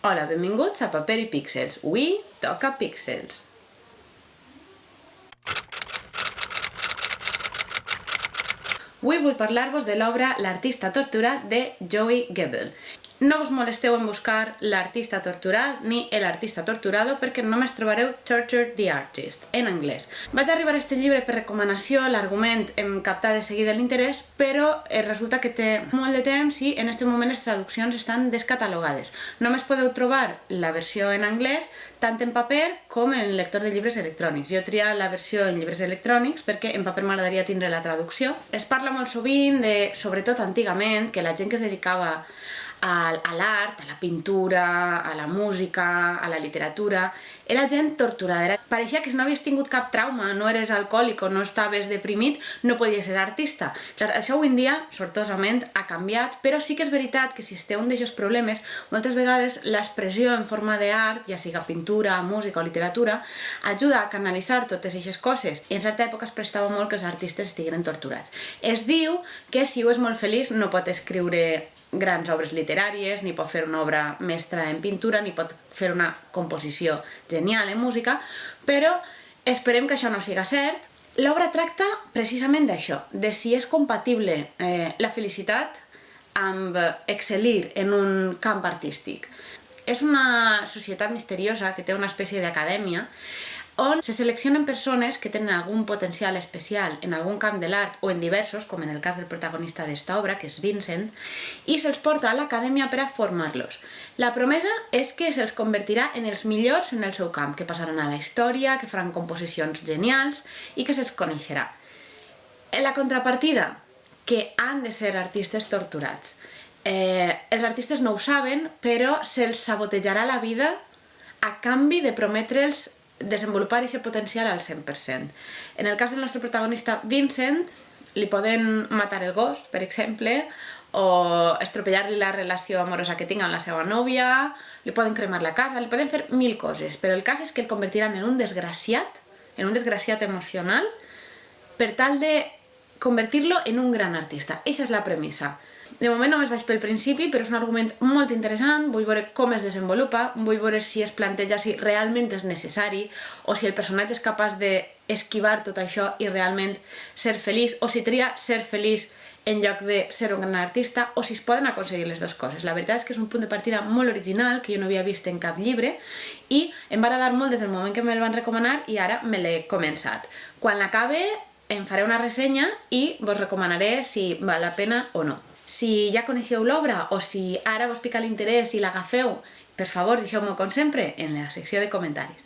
Hola, benvinguts a Paper i Píxels. Avui toca Píxels. Avui vull parlar-vos de l'obra L'artista torturat de Joey Gebel. No vos molesteu en buscar l'artista torturat ni l'artista torturado perquè només trobareu Tortured the Artist, en anglès. Vaig arribar a aquest llibre per recomanació, l'argument em captà de seguida l'interès, però resulta que té molt de temps i en aquest moment les traduccions estan descatalogades. Només podeu trobar la versió en anglès tant en paper com en lector de llibres electrònics. Jo he triat la versió en llibres electrònics perquè en paper m'agradaria tindre la traducció. Es parla molt sovint de, sobretot antigament, que la gent que es dedicava a l'art, a la pintura, a la música, a la literatura, era gent torturada. Pareixia que si no havies tingut cap trauma, no eres alcohòlic o no estaves deprimit, no podies ser artista. Clar, això avui en dia, sortosament, ha canviat, però sí que és veritat que si esteu un d'aquests problemes, moltes vegades l'expressió en forma d'art, ja siga pintura, música o literatura, ajuda a canalitzar totes aquestes coses. I en certa època es prestava molt que els artistes estiguin torturats. Es diu que si ho és molt feliç no pot escriure grans obres literàries, ni pot fer una obra mestra en pintura, ni pot fer una composició genial en música, però esperem que això no siga cert. L'obra tracta precisament d'això, de si és compatible la felicitat amb excel·lir en un camp artístic. És una societat misteriosa que té una espècie d'acadèmia on se seleccionen persones que tenen algun potencial especial en algun camp de l'art o en diversos, com en el cas del protagonista d'esta obra, que és Vincent, i se'ls porta a l'acadèmia per a formar-los. La promesa és que se'ls convertirà en els millors en el seu camp, que passaran a la història, que faran composicions genials i que se'ls coneixerà. La contrapartida, que han de ser artistes torturats. Els artistes no ho saben, però se'ls sabotejarà la vida a canvi de prometre'ls desenvolupar aquest potencial al 100%. En el cas del nostre protagonista Vincent, li poden matar el gos, per exemple, o estropellar-li la relació amorosa que tinga amb la seva nòvia, li poden cremar la casa, li poden fer mil coses, però el cas és que el convertiran en un desgraciat emocional, per tal de convertir-lo en un gran artista. Eixa és la premissa. De moment només vaig pel principi, però és un argument molt interessant, vull veure com es desenvolupa, vull veure si es planteja si realment és necessari, o si el personatge és capaç d'esquivar tot això i realment ser feliç, o si tria ser feliç en lloc de ser un gran artista, o si es poden aconseguir les dues coses. La veritat és que és un punt de partida molt original, que jo no havia vist en cap llibre, i em va agradar molt des del moment que me'l van recomanar i ara me l'he començat. Quan l'acabe em faré una ressenya i vos recomanaré si val la pena o no. Si ja coneixeu l'obra o si ara vos pica l'interès i l'agafeu, per favor, deixeu-m'ho com sempre en la secció de comentaris.